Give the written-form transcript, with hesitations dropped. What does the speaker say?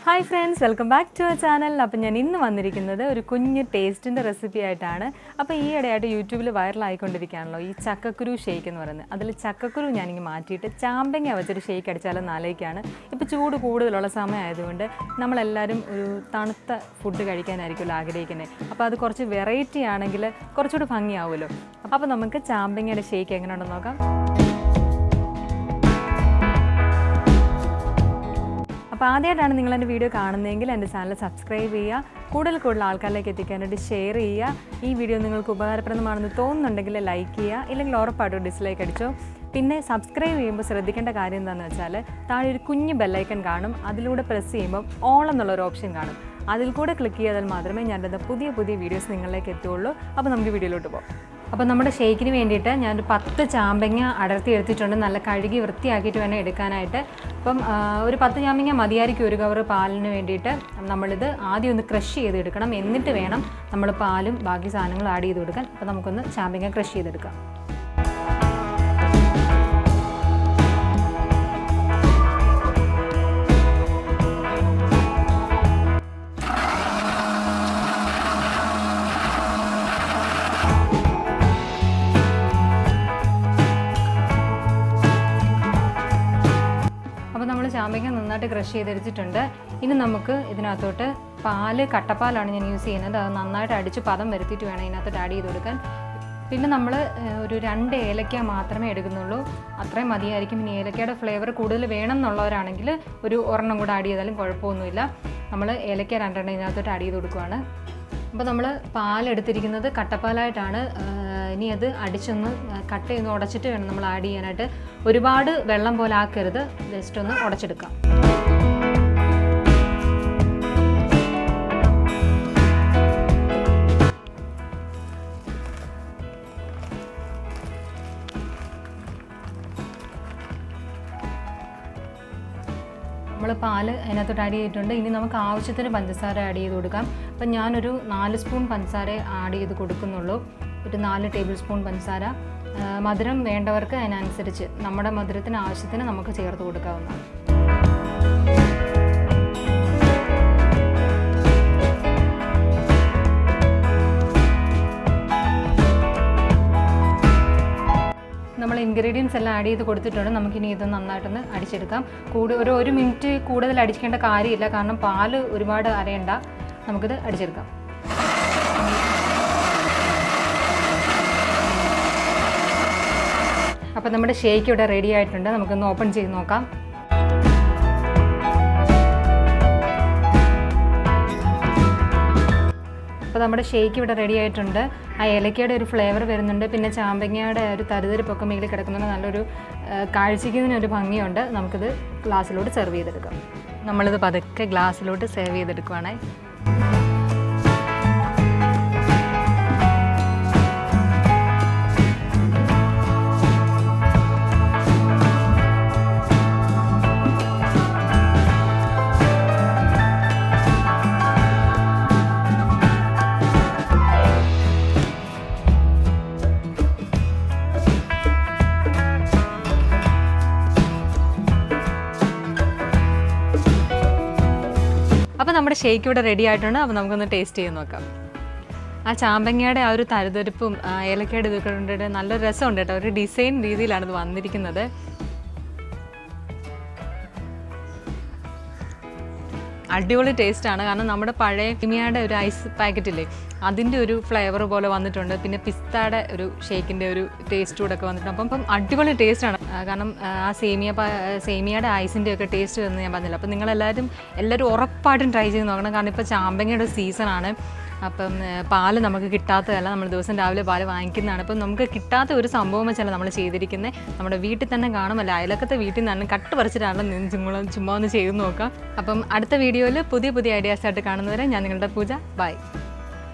Hi friends, welcome back to our channel. അപ്പോൾ ഞാൻ ഇന്ന് വന്നിരിക്കുന്നത് ഒരു കുഞ്ഞു ടേസ്റ്റിന്റെ റെസിപ്പി ആയിട്ടാണ്. അപ്പോൾ ഈ ഇടയായിട്ട് യൂട്യൂബിൽ വൈറൽ ആയിക്കൊണ്ടിരിക്കുകയാണല്ലോ ഈ ചക്കക്കുരു ഷേക്ക് എന്ന് പറയുന്നത്. അതിൽ ചക്കക്കുരു ഞാനിങ്ങനെ മാറ്റിയിട്ട് ചാമ്പങ്ങ വെച്ചൊരു ഷേക്ക് അടിച്ചാലും നാലേക്കാണ്. ഇപ്പോൾ ചൂട് കൂടുതലുള്ള സമയമായതുകൊണ്ട് നമ്മളെല്ലാവരും ഒരു തണുത്ത ഫുഡ് കഴിക്കാനായിരിക്കുമല്ലോ ആഗ്രഹിക്കുന്നത്. അപ്പോൾ അത് കുറച്ച് വെറൈറ്റി ആണെങ്കിൽ കുറച്ചുകൂടി ഭംഗിയാവുമല്ലോ. അപ്പോൾ നമുക്ക് ചാമ്പങ്ങയുടെ ഷേക്ക് എങ്ങനെയുണ്ടെന്ന് നോക്കാം. അപ്പോൾ ആദ്യമായിട്ടാണ് നിങ്ങൾ എൻ്റെ വീഡിയോ കാണുന്നതെങ്കിൽ എൻ്റെ ചാനൽ സബ്സ്ക്രൈബ് ചെയ്യുക, കൂടുതൽ ആൾക്കാരിലേക്ക് എത്തിക്കാനായിട്ട് ഷെയർ ചെയ്യുക. ഈ വീഡിയോ നിങ്ങൾക്ക് ഉപകാരപ്രദമാണെന്ന് തോന്നുന്നുണ്ടെങ്കിൽ ലൈക്ക് ചെയ്യുക, ഇല്ലെങ്കിൽ ഉറപ്പായിട്ടും ഡിസ്ലൈക്ക് അടിച്ചോ. പിന്നെ സബ്സ്ക്രൈബ് ചെയ്യുമ്പോൾ ശ്രദ്ധിക്കേണ്ട കാര്യം എന്താണെന്ന് വെച്ചാൽ താഴെ ഒരു കുഞ്ഞ് ബെല്ലൈക്കൺ കാണും, അതിലൂടെ പ്രസ് ചെയ്യുമ്പോൾ ഓൾ എന്നുള്ളൊരു ഓപ്ഷൻ കാണും. അതിൽ കൂടെ ക്ലിക്ക് ചെയ്താൽ മാത്രമേ ഞാനെൻ്റെ പുതിയ വീഡിയോസ് നിങ്ങളിലേക്ക് എത്തുള്ളൂ. അപ്പോൾ നമുക്ക് വീഡിയോയിലോട്ട് പോകാം. അപ്പോൾ നമ്മുടെ ഷേക്കിന് വേണ്ടിയിട്ട് ഞാനൊരു 10 ചാമ്പങ്ങ അടർത്തി എടുത്തിട്ടുണ്ട്. നല്ല കഴുകി വൃത്തിയാക്കിയിട്ട് വേണം എടുക്കാനായിട്ട്. അപ്പം ഒരു 10 ചാമ്പങ്ങ മതിയായിരിക്കും ഒരു കവർ പാലിന് വേണ്ടിയിട്ട്. നമ്മളിത് ആദ്യം ഒന്ന് ക്രഷ് ചെയ്തെടുക്കണം, എന്നിട്ട് വേണം നമ്മൾ പാലും ബാക്കി സാധനങ്ങളും ആഡ് ചെയ്ത് കൊടുക്കാൻ. അപ്പോൾ നമുക്കൊന്ന് ചാമ്പങ്ങ ക്രഷ് ചെയ്തെടുക്കാം. അപ്പോൾ നമ്മൾ ചാമ്പങ്ങ നന്നായിട്ട് ക്രഷ് ചെയ്തെടുത്തിട്ടുണ്ട്. ഇനി നമുക്ക് ഇതിനകത്തോട്ട് പാല്, കട്ടപ്പാലാണ് ഞാൻ യൂസ് ചെയ്യുന്നത്. അത് നന്നായിട്ട് അടിച്ച് പദം വരുത്തിയിട്ട് വേണം ഇതിനകത്തോട്ട് ആഡ് ചെയ്ത് കൊടുക്കാൻ. പിന്നെ നമ്മൾ ഒരു 2 ഏലക്ക മാത്രമേ എടുക്കുന്നുള്ളൂ, അത്രയും മതിയായിരിക്കും. ഇനി ഏലക്കയുടെ ഫ്ലേവർ കൂടുതൽ വേണം എന്നുള്ളവരാണെങ്കിൽ ഒരു ഒരെണ്ണം കൂടെ ആഡ് ചെയ്താലും കുഴപ്പമൊന്നുമില്ല. നമ്മൾ ഏലക്ക 2 ഇതിനകത്തോട്ട് ആഡ് ചെയ്ത് കൊടുക്കുകയാണ്. അപ്പോൾ നമ്മൾ പാലെടുത്തിരിക്കുന്നത് കട്ടപ്പാലായിട്ടാണ്. ഇനി അത് അടിച്ചൊന്ന് കട്ട് ചെയ്ത് ഉടച്ചിട്ട് വേണം നമ്മൾ ആഡ് ചെയ്യാനായിട്ട്. ഒരുപാട് വെള്ളം പോലെ ആക്കരുത്, ജസ്റ്റ് ഒന്ന് ഉടച്ചെടുക്കാം. നമ്മൾ പാല് അതിനകത്തോട്ട് ആഡ് ചെയ്തിട്ടുണ്ട്. ഇനി നമുക്ക് ആവശ്യത്തിന് പഞ്ചസാര ആഡ് ചെയ്ത് കൊടുക്കാം. അപ്പം ഞാനൊരു 4 സ്പൂൺ പഞ്ചസാര ആഡ് ചെയ്ത് കൊടുക്കുന്നുള്ളൂ, ഒരു 4 ടേബിൾ സ്പൂൺ പഞ്ചസാര. മധുരം വേണ്ടവർക്ക് അതിനനുസരിച്ച് നമ്മുടെ മധുരത്തിന് ആവശ്യത്തിന് നമുക്ക് ചേർത്ത് കൊടുക്കാവുന്നതാണ്. നമ്മൾ ഇൻഗ്രീഡിയൻസ് എല്ലാം ആഡ് ചെയ്ത് കൊടുത്തിട്ടുണ്ട്. നമുക്കിനി ഇത് നന്നായിട്ടൊന്ന് അടിച്ചെടുക്കാം. ഒരു 1 മിനിറ്റ് കൂടുതൽ അടിക്കേണ്ട കാര്യമില്ല, കാരണം പാല് ഒരുപാട് അരയണ്ട. നമുക്കിത് അടിച്ചെടുക്കാം. അപ്പോൾ നമ്മുടെ ഷേക്ക് ഇവിടെ റെഡി ആയിട്ടുണ്ട്. നമുക്കൊന്ന് ഓപ്പൺ ചെയ്ത് നോക്കാം. അപ്പോൾ നമ്മുടെ ഷേക്ക് ഇവിടെ റെഡി ആയിട്ടുണ്ട്. ആ ഏലക്കയുടെ ഒരു ഫ്ലേവർ വരുന്നുണ്ട്, പിന്നെ ചാമ്പങ്ങയുടെ ഒരു തരിതരിപ്പൊക്കെ മേളിൽ കിടക്കുന്നുണ്ട്. നല്ലൊരു കാഴ്ചയ്ക്കുന്നതിനൊരു ഭംഗിയുണ്ട്. നമുക്കിത് ഗ്ലാസ്സിലോട്ട് സെർവ് ചെയ്തെടുക്കാം. നമ്മളിത് പതുക്കെ ഗ്ലാസ്സിലോട്ട് സെർവ് ചെയ്തെടുക്കുവാണേ. അപ്പോൾ നമ്മുടെ ഷേക്ക് ഇവിടെ റെഡി ആയിട്ടുണ്ട്. അപ്പോൾ നമുക്കൊന്ന് ടേസ്റ്റ് ചെയ്ത് നോക്കാം. ആ ചാമ്പങ്ങയുടെ ആ ഒരു തരിതരിപ്പും ഏലക്കയുടെ ഇതൊക്കെ കണ്ടിട്ട് നല്ലൊരു രസമുണ്ട് കേട്ടോ. ഒരു ഡിസൈൻ രീതിയിലാണ് ഇത് വന്നിരിക്കുന്നത്. അടിപൊളി ടേസ്റ്റാണ്. കാരണം നമ്മുടെ പഴയ കിമിയയുടെ ഒരു ഐസ് പാക്കറ്റില്ലേ, അതിൻ്റെ ഒരു ഫ്ലേവർ പോലെ വന്നിട്ടുണ്ട്. പിന്നെ പിസ്തയുടെ ഒരു ഷേക്കിൻ്റെ ഒരു ടേസ്റ്റ് കൂടെ ഒക്കെ വന്നിട്ടുണ്ട്. അപ്പം അടിപൊളി ടേസ്റ്റാണ്. കാരണം ആ സേമിയയുടെ ഐസിൻ്റെ ഒക്കെ ടേസ്റ്റ് എന്ന് ഞാൻ പറഞ്ഞില്ല. അപ്പം നിങ്ങളെല്ലാവരും ഉറപ്പായിട്ടും ട്രൈ ചെയ്ത് നോക്കണം. കാരണം ഇപ്പോൾ ചാമ്പങ്ങയുടെ സീസണാണ്. അപ്പം പാല് നമുക്ക് കിട്ടാത്തതല്ല, നമ്മൾ ദിവസം രാവിലെ പാല് വാങ്ങിക്കുന്നതാണ്. അപ്പം നമുക്ക് കിട്ടാത്ത ഒരു സംഭവം വെച്ചാൽ നമ്മൾ ചെയ്തിരിക്കുന്നത്. നമ്മുടെ വീട്ടിൽ തന്നെ കാണുമല്ലോ, അയലക്കത്തെ വീട്ടിൽ നിന്നാണ് കട്ട് പറിച്ചിട്ടാണല്ലോ. ചുമ്മാ ഒന്ന് ചെയ്ത് നോക്കാം. അപ്പം അടുത്ത വീഡിയോയിൽ പുതിയ ഐഡിയാസായിട്ട് കാണുന്നവരെ ഞാൻ നിങ്ങളുടെ പൂജ. ബൈ.